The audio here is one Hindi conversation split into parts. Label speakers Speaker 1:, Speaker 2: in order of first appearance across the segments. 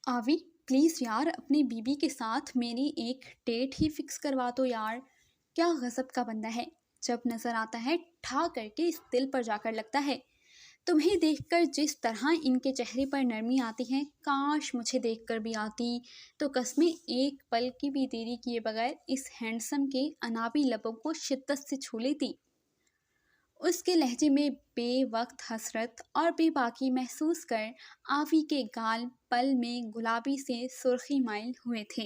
Speaker 1: आवी, प्लीज़ यार अपनी बीबी के साथ मेरी एक डेट ही फिक्स करवा दो यार। क्या गज़ब का बंदा है। जब नज़र आता है ठा करके इस दिल पर जाकर लगता है। तुम्हें देखकर जिस तरह इनके चेहरे पर नरमी आती है, काश मुझे देखकर भी आती। तो कसमें एक पल की भी देरी किए बगैर इस हैंडसम के अनाबी लबों को शिद्दत से छू लेती। उसके लहजे में बेवक्त हसरत और बेबाकी महसूस कर आवी के गाल पल में गुलाबी से सुर्खी माइल हुए थे।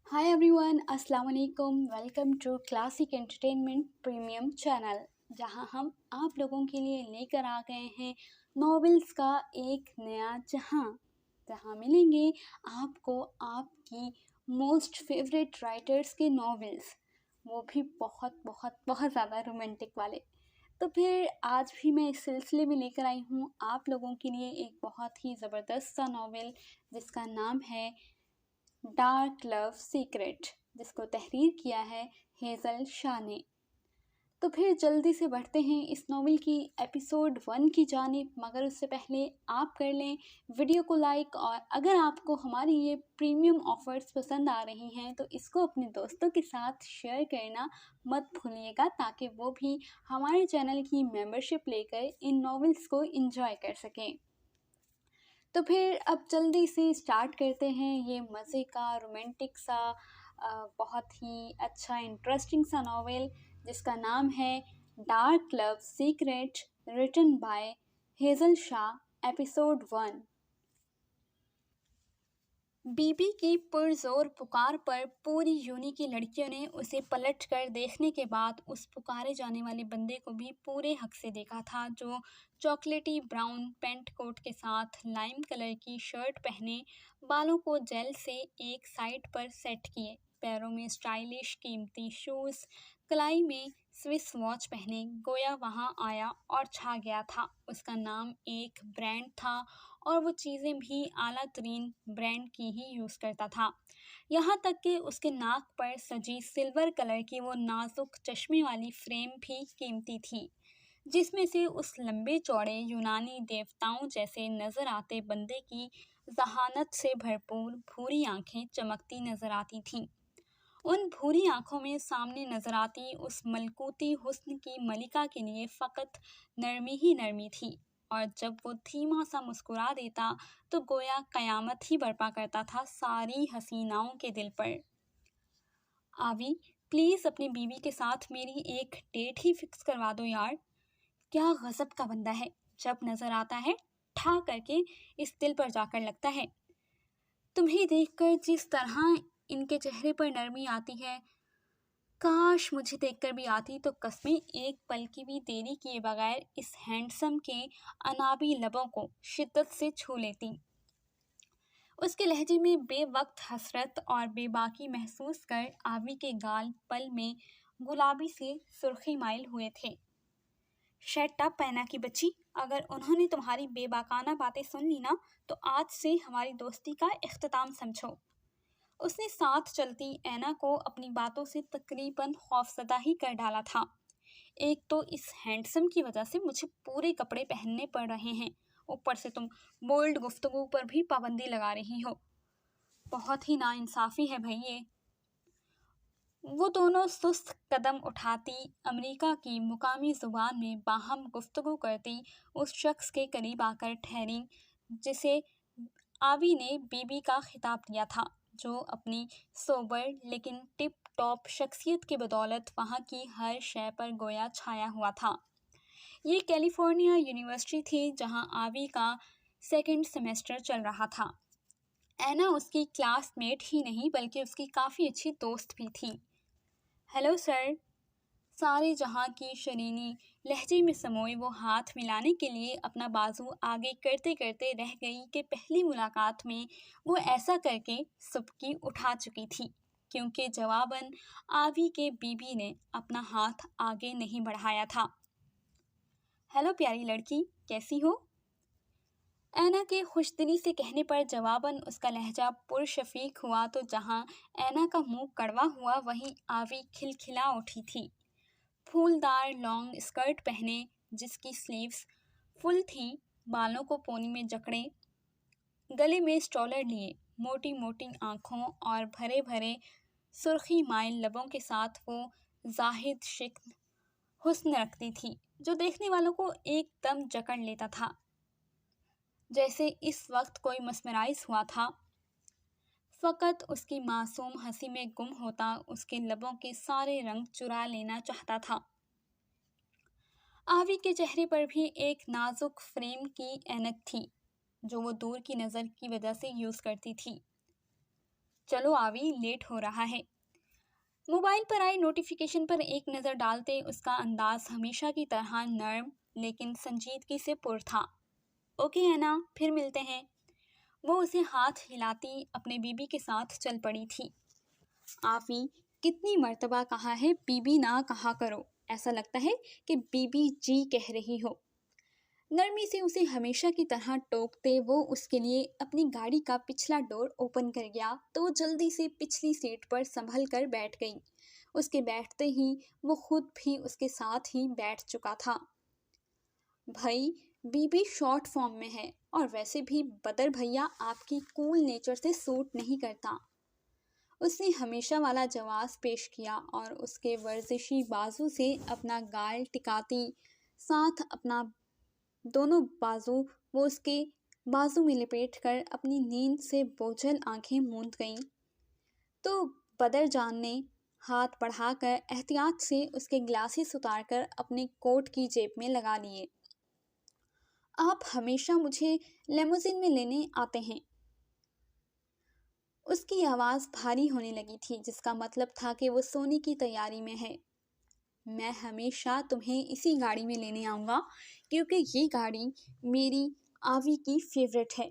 Speaker 1: हाय एवरीवन, अस्सलाम वालेकुम। Welcome to classic entertainment premium channel, जहां हम आप लोगों के लिए लेकर आ गए हैं नॉवेल्स का एक नया जहां मिलेंगे आपको आपकी मोस्ट फेवरेट राइटर्स के नॉवेल्स, वो भी बहुत बहुत बहुत ज़्यादा रोमांटिक वाले। तो फिर आज भी मैं इस सिलसिले में लेकर आई हूँ आप लोगों के लिए एक बहुत ही ज़बरदस्त सा नॉवेल, जिसका नाम है डार्क लव सीक्रेट, जिसको तहरीर किया है हेज़ल शाह ने। तो फिर जल्दी से बढ़ते हैं इस नॉवेल की एपिसोड 1 की जानिब, मगर उससे पहले आप कर लें वीडियो को लाइक, और अगर आपको हमारी ये प्रीमियम ऑफर्स पसंद आ रही हैं तो इसको अपने दोस्तों के साथ शेयर करना मत भूलिएगा, ताकि वो भी हमारे चैनल की मेंबरशिप लेकर इन नॉवेल्स को एंजॉय कर सकें। तो फिर अब जल्दी से स्टार्ट करते हैं ये मज़े का रोमांटिक सा बहुत ही अच्छा इंटरेस्टिंग सा नॉवेल, जिसका नाम है dark love secret, written by Hazel Shah. Episode 1। बीबी की पुरजोर पुकार पर पूरी यूनी की लड़कियों ने उसे पलट कर देखने के बाद उस पुकारे जाने वाले बंदे को भी पूरे हक से देखा था, जो चॉकलेटी ब्राउन पेंट कोट के साथ लाइम कलर की शर्ट पहने, बालों को जेल से एक साइड पर सेट किए, पैरों में स्टाइलिश कीमती शूज़, कलाई में स्विस वॉच पहने गोया वहाँ आया और छा गया था। उसका नाम एक ब्रांड था और वो चीज़ें भी आला तरीन ब्रांड की ही यूज़ करता था। यहाँ तक कि उसके नाक पर सजी सिल्वर कलर की वो नाजुक चश्मे वाली फ्रेम भी कीमती थी, जिसमें से उस लंबे चौड़े यूनानी देवताओं जैसे नज़र आते बंदे की जहानत से भरपूर भूरी आंखें चमकती नज़र आती थीं। उन भूरी आंखों में सामने नजर आती उस मलकूती हुस्न की मलिका के लिए फ़कत नरमी ही नरमी थी, और जब वो धीमा सा मुस्कुरा देता तो गोया कयामत ही बर्पा करता था सारी हसीनाओं के दिल पर। आवी, प्लीज़ अपनी बीवी के साथ मेरी एक डेट ही फिक्स करवा दो यार। क्या गज़ब का बंदा है। जब नज़र आता है ठा करके इस दिल पर जाकर लगता है। तुम्हें देखकर जिस तरह इनके चेहरे पर नरमी आती है, काश मुझे देखकर भी आती। तो कसमें एक पल की भी देरी किए बगैर इस हैंडसम के अनाबी लबों को शिद्दत से छू लेती। उसके लहजे में बेवक्त हसरत और बेबाकी महसूस कर आवी के गाल पल में गुलाबी से सुर्खी माइल हुए थे। शट अप पैना की बच्ची, अगर उन्होंने तुम्हारी बेबाकाना बातें सुन ली ना, तो आज से हमारी दोस्ती का इख्तिताम समझो। उसने साथ चलती ऐना को अपनी बातों से तकरीबन खौफजदा ही कर डाला था। एक तो इस हैंडसम की वजह से मुझे पूरे कपड़े पहनने पड़ रहे हैं, ऊपर से तुम बोल्ड गुफ्तगू पर भी पाबंदी लगा रही हो। बहुत ही नाइंसाफ़ी है भाई ये। वो दोनों सुस्त कदम उठाती, अमेरिका की मुकामी ज़ुबान में बाहम गुफ्तगू करती उस शख्स के करीब आकर ठहरी, जिसे आवी ने बीबी का खिताब दिया था, जो अपनी सोबर लेकिन टिप टॉप शख्सियत की बदौलत वहाँ की हर शय पर गोया छाया हुआ था। ये कैलिफोर्निया यूनिवर्सिटी थी, जहाँ आवी का सेकंड सेमेस्टर चल रहा था। ऐना उसकी क्लासमेट ही नहीं बल्कि उसकी काफ़ी अच्छी दोस्त भी थी। Hello sir. सारे जहाँ की शरीनी लहजे में समोए वो हाथ मिलाने के लिए अपना बाजू आगे करते करते रह गई कि पहली मुलाकात में वो ऐसा करके सुबकी उठा चुकी थी, क्योंकि जवाबन आवी के बीबी ने अपना हाथ आगे नहीं बढ़ाया था। हेलो प्यारी लड़की, कैसी हो? ऐना के खुशदिली से कहने पर जवाबन उसका लहजा पुरशफीक हुआ, तो जहाँ ऐना का मुंह कड़वा हुआ, वहीं आवी खिलखिला उठी थी। फूलदार लॉन्ग स्कर्ट पहने, जिसकी स्लीव्स फुल थी, बालों को पोनी में जकड़े, गले में स्ट्रॉलर लिए, मोटी मोटी आंखों और भरे भरे सुर्खी माइल लबों के साथ वो जाहिद शिकन हुस्न रखती थी जो देखने वालों को एकदम जकड़ लेता था, जैसे इस वक्त कोई मस्मराइज हुआ था। फकत उसकी मासूम हंसी में गुम होता उसके लबों के सारे रंग चुरा लेना चाहता था। आवी के चेहरे पर भी एक नाजुक फ्रेम की ऐनक थी जो वो दूर की नज़र की वजह से यूज़ करती थी। चलो आवी, लेट हो रहा है। मोबाइल पर आई नोटिफिकेशन पर एक नज़र डालते उसका अंदाज हमेशा की तरह नर्म लेकिन संजीदगी से पुर था। ओके है ना, फिर मिलते हैं। वो उसे हाथ हिलाती अपने बीबी के साथ चल पड़ी थी। आवी, कितनी मर्तबा कहा है बीबी ना कहा करो, ऐसा लगता है कि बीबी जी कह रही हो। नरमी से उसे हमेशा की तरह टोकते वो उसके लिए अपनी गाड़ी का पिछला डोर ओपन कर गया तो वो जल्दी से पिछली सीट पर संभल कर बैठ गई। उसके बैठते ही वो खुद भी उसके साथ ही बैठ चुका था। भाई, बीबी शॉर्ट फॉर्म में है और वैसे भी बदर भैया आपकी कूल नेचर से सूट नहीं करता। उसने हमेशा वाला जवाब पेश किया और उसके वर्जिशी बाजू से अपना गाल टिकाती साथ अपना दोनों बाजू वो उसके बाजू में लिपेट कर अपनी नींद से बोझल आंखें मूंद गईं। तो बदर जान ने हाथ बढ़ाकर एहतियात से उसके ग्लासेस उतारकर अपने कोट की जेब में लगा लिए। आप हमेशा मुझे लेमोजिन में लेने आते हैं। उसकी आवाज़ भारी होने लगी थी जिसका मतलब था कि वो सोने की तैयारी में है। मैं हमेशा तुम्हें इसी गाड़ी में लेने आऊँगा क्योंकि ये गाड़ी मेरी आवी की फेवरेट है।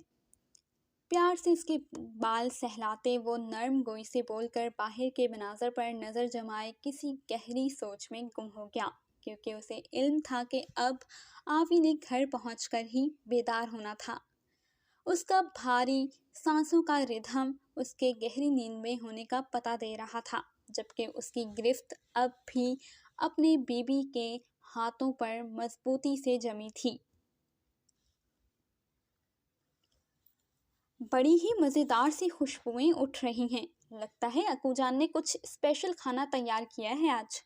Speaker 1: प्यार से उसके बाल सहलाते वो नर्म गोई से बोलकर बाहर के मनाजर पर नज़र जमाए किसी गहरी सोच में गुम हो गया क्योंकि उसे इल्म था कि अब आवी ने घर पहुंचकर ही बेदार होना था। उसका भारी सांसों का रिदम उसके गहरी नींद में होने का पता दे रहा था, जबकि उसकी गिरफ्त अब भी अपने बीबी के हाथों पर मजबूती से जमी थी। बड़ी ही मज़ेदार सी खुशबुएं उठ रही हैं। लगता है अकूजान ने कुछ स्पेशल खाना तैयार किया है आज।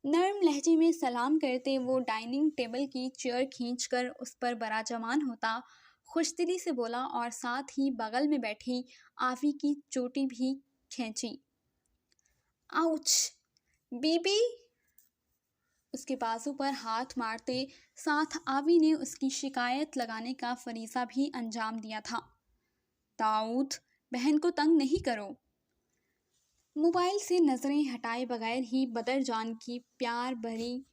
Speaker 1: नर्म लहजे में सलाम करते वो डाइनिंग टेबल की चेयर खींचकर उस पर बराजमान होता खुशदिली से बोला और साथ ही बगल में बैठी आवी की चोटी भी खींची। आउच! बीबी! उसके बाजू पर हाथ मारते साथ आवी ने उसकी शिकायत लगाने का फरीज़ा भी अंजाम दिया था। दाऊद, बहन को तंग नहीं करो। मोबाइल से नज़रें हटाए बगैर ही बदर जान की प्यार भरी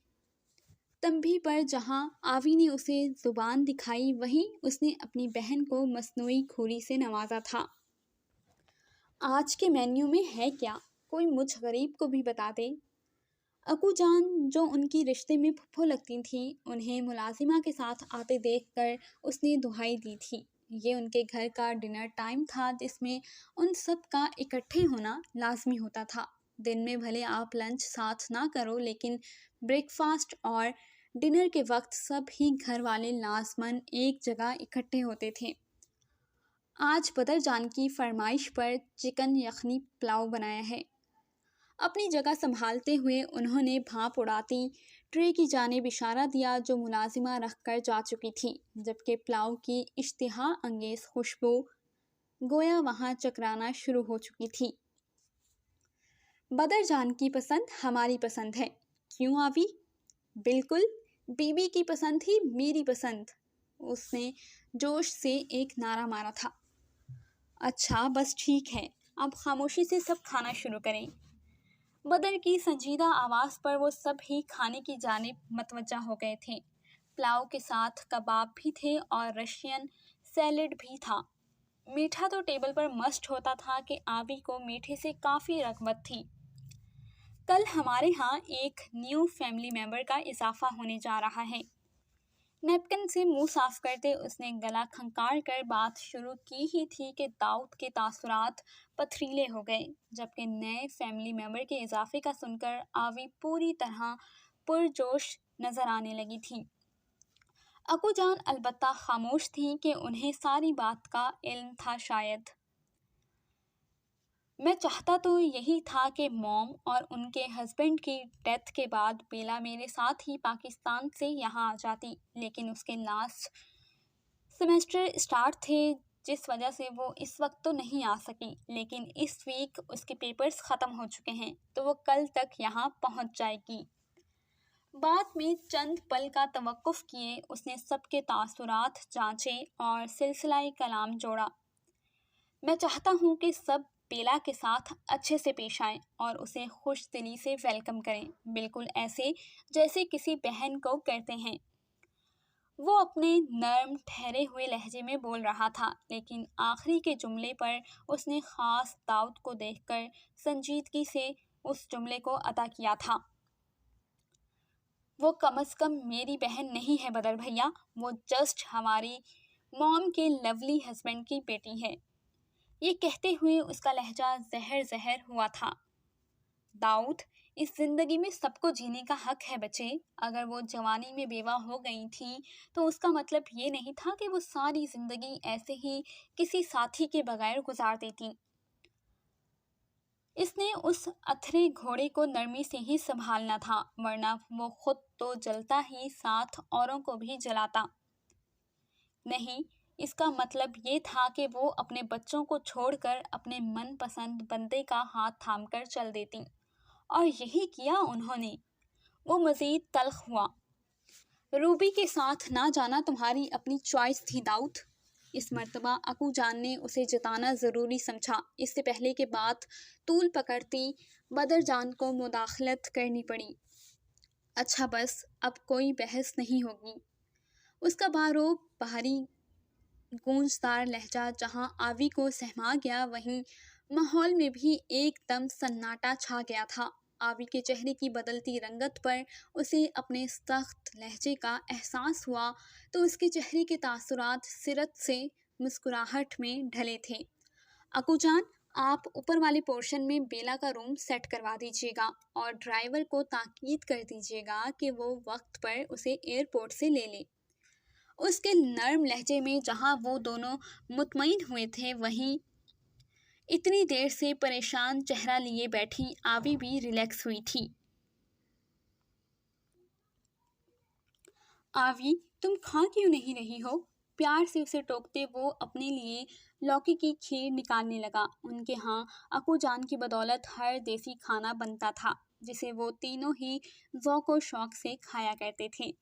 Speaker 1: तंबी पर जहां आवी ने उसे जुबान दिखाई वहीं उसने अपनी बहन को मसनूई खूरी से नवाजा था। आज के मेन्यू में है क्या? कोई मुझ गरीब को भी बता दे। अकू जान जो उनकी रिश्ते में फुफ्फो लगती थी उन्हें मुलाजिमा के साथ आते देखकर उसने दुहाई दी थी। ये उनके घर का डिनर टाइम था जिसमें उन सब का इकट्ठे होना लाजमी होता था। दिन में भले आप लंच साथ ना करो लेकिन ब्रेकफास्ट और डिनर के वक्त सब ही घर वाले लाजमन एक जगह इकट्ठे होते थे। आज बदर जान की फरमाइश पर चिकन यखनी पुलाव बनाया है। अपनी जगह संभालते हुए उन्होंने भाप उड़ाती ट्रे की जानिब इशारा दिया जो मुलाजिमा रख कर जा चुकी थी, जबकि पुलाव की इश्तिहा अंगेज खुशबू गोया वहाँ चकराना शुरू हो चुकी थी। बदर जान की पसंद हमारी पसंद है, क्यों आवी? बिल्कुल, बीबी की पसंद ही मेरी पसंद, उसने जोश से एक नारा मारा था। अच्छा बस ठीक है, अब खामोशी से सब खाना शुरू करें। बदर की संजीदा आवाज़ पर वो सब ही खाने की जानिब मतवज्जा हो गए थे। पुलाव के साथ कबाब भी थे और रशियन सैलेड भी था। मीठा तो टेबल पर मस्ट होता था कि आवी को मीठे से काफ़ी रग़बत थी। कल हमारे यहाँ एक न्यू फैमिली मेंबर का इजाफा होने जा रहा है। नैपकिन से मुंह साफ करते उसने गला खंकार कर बात शुरू की ही थी कि दाऊद के तासुरात पथरीले हो गए, जबकि नए फैमिली मेंबर के इजाफे का सुनकर आवी पूरी तरह पुरजोश नजर आने लगी थी। अकूजान अलबत्ता खामोश थीं कि उन्हें सारी बात का इल्म था शायद। मैं चाहता तो यही था कि मॉम और उनके हस्बैंड की डेथ के बाद बेला मेरे साथ ही पाकिस्तान से यहाँ आ जाती, लेकिन उसके लास्ट सेमेस्टर स्टार्ट थे जिस वजह से वो इस वक्त तो नहीं आ सकी, लेकिन इस वीक उसके पेपर्स ख़त्म हो चुके हैं तो वो कल तक यहाँ पहुँच जाएगी। बाद में चंद पल का तवक्कुफ किए उसने सबके तासुरात जांचे और सिलसिला कलाम जोड़ा। मैं चाहता हूँ कि सब बेला के साथ अच्छे से पेश आएं और उसे खुश दिली से वेलकम करें, बिल्कुल ऐसे जैसे किसी बहन को करते हैं। वो अपने नर्म ठहरे हुए लहजे में बोल रहा था, लेकिन आखिरी के जुमले पर उसने ख़ास दाऊद को देखकर संजीदगी से उस जुमले को अदा किया था। वो कम से कम मेरी बहन नहीं है बदर भैया, वो जस्ट हमारी मॉम के लवली हस्बैंड की बेटी है। ये कहते हुए उसका लहजा जहर जहर हुआ था। दाऊद, इस जिंदगी में सबको जीने का हक है बच्चे। अगर वो जवानी में बेवा हो गई थी तो उसका मतलब ये नहीं था कि वो सारी जिंदगी ऐसे ही किसी साथी के बगैर गुजार देती। इसने उस अथरे घोड़े को नरमी से ही संभालना था, वरना वो खुद तो जलता ही साथ औरों को भी जलाता। नहीं, इसका मतलब ये था कि वो अपने बच्चों को छोड़कर अपने मनपसंद बंदे का हाथ थामकर चल देती, और यही किया उन्होंने। वो मज़ीद तल्ख हुआ। रूबी के साथ ना जाना तुम्हारी अपनी चॉइस थी दाऊद। इस मर्तबा अकू जान ने उसे जताना ज़रूरी समझा। इससे पहले कि बात तूल पकड़ती बदर जान को मुदाखलत करनी पड़ी। अच्छा बस, अब कोई बहस नहीं होगी। उसका बारोब बाहरी गूंजदार लहजा जहां आवी को सहमा गया, वहीं माहौल में भी एकदम सन्नाटा छा गया था। आवी के चेहरे की बदलती रंगत पर उसे अपने सख्त लहजे का एहसास हुआ तो उसके चेहरे के तासुरात सिरत से मुस्कुराहट में ढले थे। अकूजान, आप ऊपर वाले पोर्शन में बेला का रूम सेट करवा दीजिएगा और ड्राइवर को ताकीद कर दीजिएगा कि वो वक्त पर उसे एयरपोर्ट से ले ले। उसके नर्म लहजे में जहां वो दोनों मुतमईन हुए थे, वहीं इतनी देर से परेशान चेहरा लिए बैठी आवी भी रिलैक्स हुई थी। आवी, तुम खा क्यों नहीं रही हो? प्यार से उसे टोकते वो अपने लिए लौकी की खीर निकालने लगा। उनके यहाँ अकूजान की बदौलत हर देसी खाना बनता था, जिसे वो तीनों ही ज़ौक़ व शौक़ से खाया करते थे।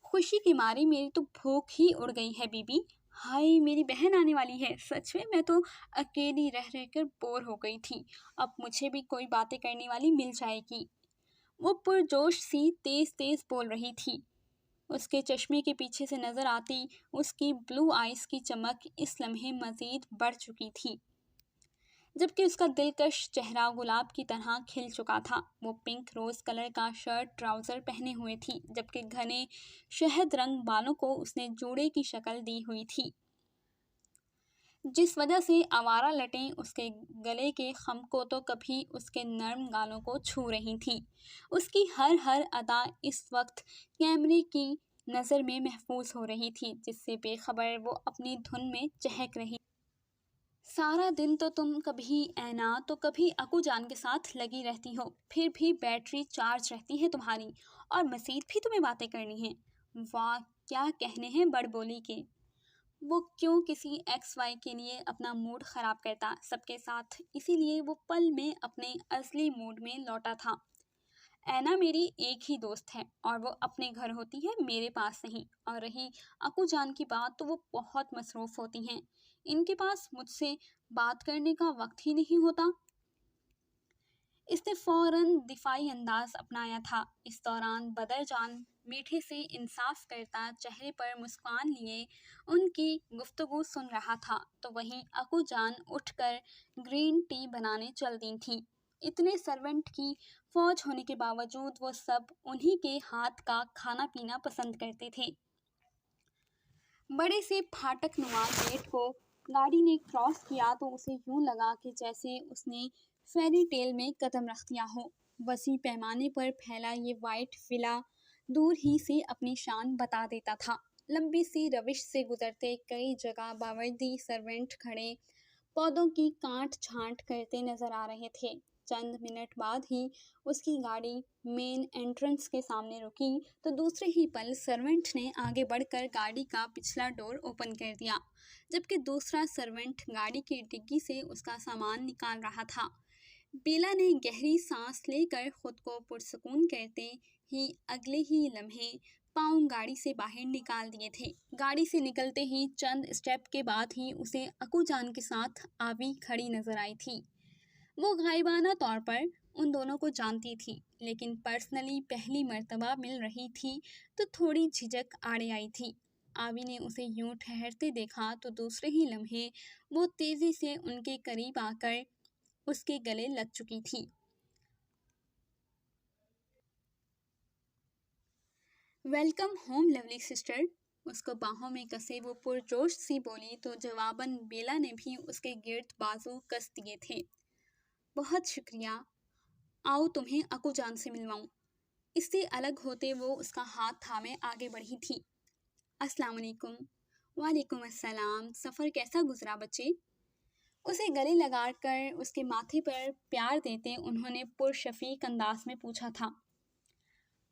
Speaker 1: खुशी के मारे मेरी तो भूख ही उड़ गई है बीबी। हाय, मेरी बहन आने वाली है। सच में मैं तो अकेली रह रहकर बोर हो गई थी। अब मुझे भी कोई बातें करने वाली मिल जाएगी। वो पुरजोश सी तेज तेज बोल रही थी। उसके चश्मे के पीछे से नजर आती उसकी ब्लू आइज की चमक इस लम्हे मजीद बढ़ चुकी थी, जबकि उसका दिलकश चेहरा गुलाब की तरह खिल चुका था। वो पिंक रोज कलर का शर्ट ट्राउज़र पहने हुए थी, जबकि घने शहद रंग बालों को उसने जूड़े की शक्ल दी हुई थी, जिस वजह से आवारा लटें उसके गले के खम को तो कभी उसके नर्म गालों को छू रही थी। उसकी हर हर अदा इस वक्त कैमरे की नज़र में महफूज हो रही थी, जिससे बेखबर वो अपनी धुन में चहक रही। सारा दिन तो तुम कभी ऐना तो कभी अकूजान के साथ लगी रहती हो, फिर भी बैटरी चार्ज रहती है तुम्हारी, और मज़ीद भी तुम्हें बातें करनी हैं। वाह, क्या कहने हैं बड़बोली के। वो क्यों किसी एक्स वाई के लिए अपना मूड ख़राब करता सबके साथ, इसीलिए वो पल में अपने असली मूड में लौटा था। ऐना मेरी एक ही दोस्त है और वो अपने घर होती है, मेरे पास नहीं। और रही अकू जान की बात, तो वो बहुत मसरूफ़ होती हैं, इनके पास मुझसे बात करने का वक्त ही नहीं होता। इसने फौरन दिफाई अंदाज अपनाया था। इस दौरान बदर जान मीठे से इंसाफ करता चेहरे पर मुस्कान लिए उनकी गुफ्तगू सुन रहा था, तो वहीं अकू जान उठकर ग्रीन टी बनाने चल दी थी। इतने सर्वेंट की फौज होने के बावजूद वो सब उन्हीं के हाथ का खाना पीना पसंद करते थे। बड़े से फाटक नुमा गेट को गाड़ी ने क्रॉस किया तो उसे यूं लगा कि जैसे उसने फेरी टेल में कदम रख दिया हो। वसी पैमाने पर फैला ये वाइट विला दूर ही से अपनी शान बता देता था। लंबी सी रविश से गुजरते कई जगह बावर्दी सर्वेंट खड़े पौधों की काट छांट करते नजर आ रहे थे। चंद मिनट बाद ही उसकी गाड़ी मेन एंट्रेंस के सामने रुकी तो दूसरे ही पल सर्वेंट ने आगे बढ़कर गाड़ी का पिछला डोर ओपन कर दिया, जबकि दूसरा सर्वेंट गाड़ी की डिग्गी से उसका सामान निकाल रहा था। बेला ने गहरी सांस लेकर खुद को पुरसुकून करते ही अगले ही लम्हे पाँव गाड़ी से बाहर निकाल दिए थे। गाड़ी से निकलते ही चंद स्टेप के बाद ही उसे अकूजान के साथ आवी खड़ी नजर आई थी। वो गायबाना तौर पर उन दोनों को जानती थी, लेकिन पर्सनली पहली मर्तबा मिल रही थी तो थोड़ी झिझक आड़े आई थी। आवी ने उसे यूं ठहरते देखा तो दूसरे ही लम्हे वो तेजी से उनके करीब आकर उसके गले लग चुकी थी। वेलकम होम लवली सिस्टर, उसको बाहों में कसे वो पुरजोश सी बोली तो जवाबन बेला ने भी उसके गिर्द बाजू कस दिए थे। बहुत शुक्रिया, आओ तुम्हें अकूजान से मिलवाऊं। इससे अलग होते वो उसका हाथ थामे आगे बढ़ी थी। अस्सलाम वालेकुम। वालेकुम अस्सलाम। सफ़र कैसा गुजरा बच्चे? उसे गले लगाकर उसके माथे पर प्यार देते उन्होंने पुरशफीक अंदाज में पूछा था।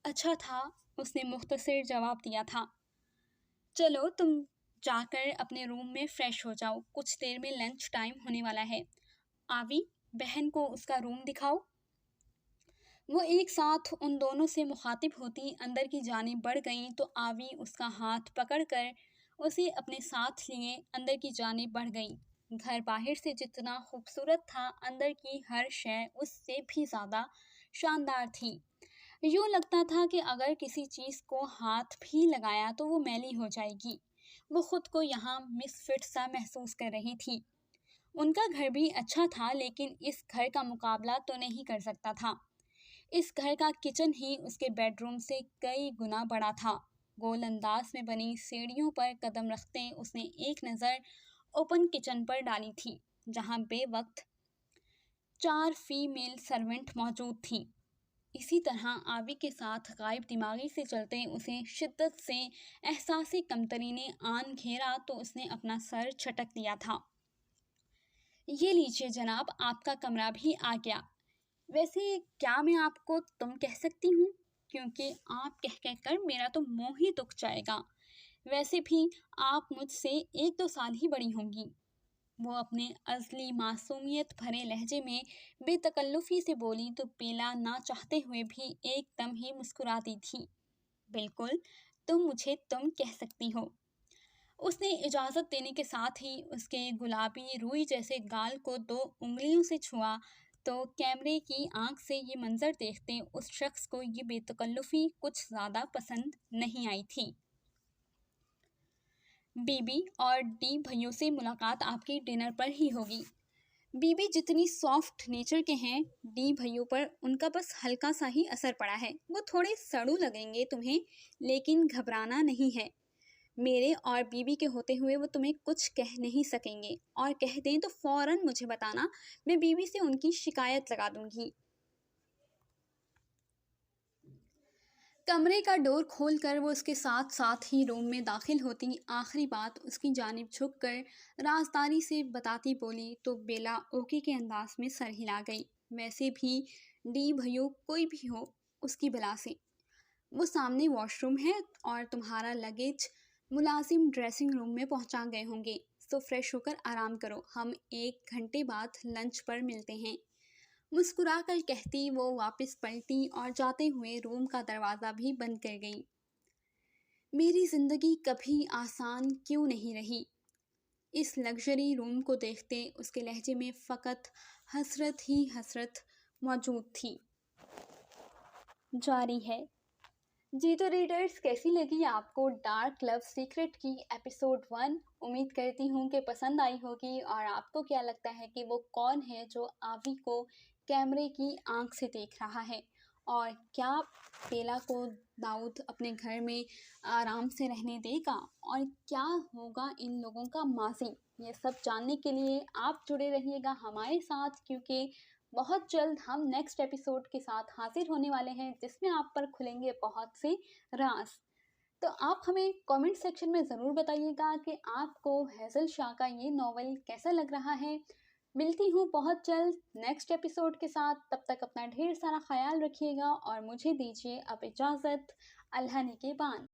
Speaker 1: अच्छा था, उसने मुख्तसर जवाब दिया था। चलो तुम जाकर अपने रूम में फ्रेश हो जाओ, कुछ देर में लंच टाइम होने वाला है। आवी, बहन को उसका रूम दिखाओ। वो एक साथ उन दोनों से मुखातिब होती अंदर की जानिब बढ़ गईं तो आवी उसका हाथ पकड़कर उसे अपने साथ लिए अंदर की जानिब बढ़ गई। घर बाहर से जितना खूबसूरत था, अंदर की हर शय उससे भी ज़्यादा शानदार थी। यूँ लगता था कि अगर किसी चीज़ को हाथ भी लगाया तो वो मैली हो जाएगी। वो खुद को यहाँ मिसफिट सा महसूस कर रही थी। उनका घर भी अच्छा था, लेकिन इस घर का मुकाबला तो नहीं कर सकता था। इस घर का किचन ही उसके बेडरूम से कई गुना बड़ा था। गोल अंदाज में बनी सीढ़ियों पर कदम रखते उसने एक नज़र ओपन किचन पर डाली थी, जहाँ बेवक्त 4 फीमेल सर्वेंट मौजूद थीं। इसी तरह आवी के साथ गायब दिमागी से चलते उसे शिद्दत से एहसास कमतरी ने आन घेरा तो उसने अपना सर छटक दिया था। ये लीजिए जनाब, आपका कमरा भी आ गया। वैसे क्या मैं आपको तुम कह सकती हूँ, क्योंकि आप कह कह कर मेरा तो मुँह ही दुख जाएगा। वैसे भी आप मुझसे 1-2 साल ही बड़ी होंगी। वो अपने अज़ली मासूमियत भरे लहजे में बेतकल्लुफ़ी से बोली तो बेला ना चाहते हुए भी एकदम ही मुस्कुरा दी थी। बिल्कुल, तुम मुझे तुम कह सकती हो। उसने इजाज़त देने के साथ ही उसके गुलाबी रुई जैसे गाल को 2 उंगलियों से छुआ तो कैमरे की आंख से ये मंजर देखते उस शख्स को ये बेतकल्लुफ़ी कुछ ज़्यादा पसंद नहीं आई थी। बीबी और डी भैयों से मुलाकात आपकी डिनर पर ही होगी। बीबी जितनी सॉफ्ट नेचर के हैं, डी भैयों पर उनका बस हल्का सा ही असर पड़ा है। वो थोड़े सड़ू लगेंगे तुम्हें, लेकिन घबराना नहीं है। मेरे और बीबी के होते हुए वो तुम्हें कुछ कह नहीं सकेंगे, और कह दें तो फौरन मुझे बताना, मैं बीबी से उनकी शिकायत लगा दूंगी। कमरे का डोर खोलकर वो उसके साथ साथ ही रूम में दाखिल होती आखिरी बात उसकी जानिब झुककर राजदारी से बताती बोली तो बेला ओके के अंदाज में सर हिला गई। वैसे भी डी भैया कोई भी हो, उसकी बला से। वो सामने वॉशरूम है और तुम्हारा लगेज मुलाजिम ड्रेसिंग रूम में पहुंचा गए होंगे, तो फ्रेश होकर आराम करो, हम 1 घंटे बाद लंच पर मिलते हैं। मुस्कुराकर कहती वो वापस पलटी और जाते हुए रूम का दरवाज़ा भी बंद कर गई। मेरी ज़िंदगी कभी आसान क्यों नहीं रही। इस लग्जरी रूम को देखते उसके लहजे में फ़कत हसरत ही हसरत मौजूद थी। जारी है। जी तो रीडर्स, कैसी लगी आपको डार्क लव सीक्रेट की एपिसोड 1? उम्मीद करती हूँ कि पसंद आई होगी। और आपको क्या लगता है कि वो कौन है जो आवी को कैमरे की आंख से देख रहा है, और क्या बेला को दाऊद अपने घर में आराम से रहने देगा, और क्या होगा इन लोगों का माजी? ये सब जानने के लिए आप जुड़े रहिएगा हमारे साथ, क्योंकि बहुत जल्द हम नेक्स्ट एपिसोड के साथ हाजिर होने वाले हैं, जिसमें आप पर खुलेंगे बहुत से राज। तो आप हमें कमेंट सेक्शन में ज़रूर बताइएगा कि आपको हेज़ल शाह का ये नॉवल कैसा लग रहा है। मिलती हूँ बहुत जल्द नेक्स्ट एपिसोड के साथ। तब तक अपना ढेर सारा ख्याल रखिएगा और मुझे दीजिए अब इजाज़त। अल्लाह निगहबान।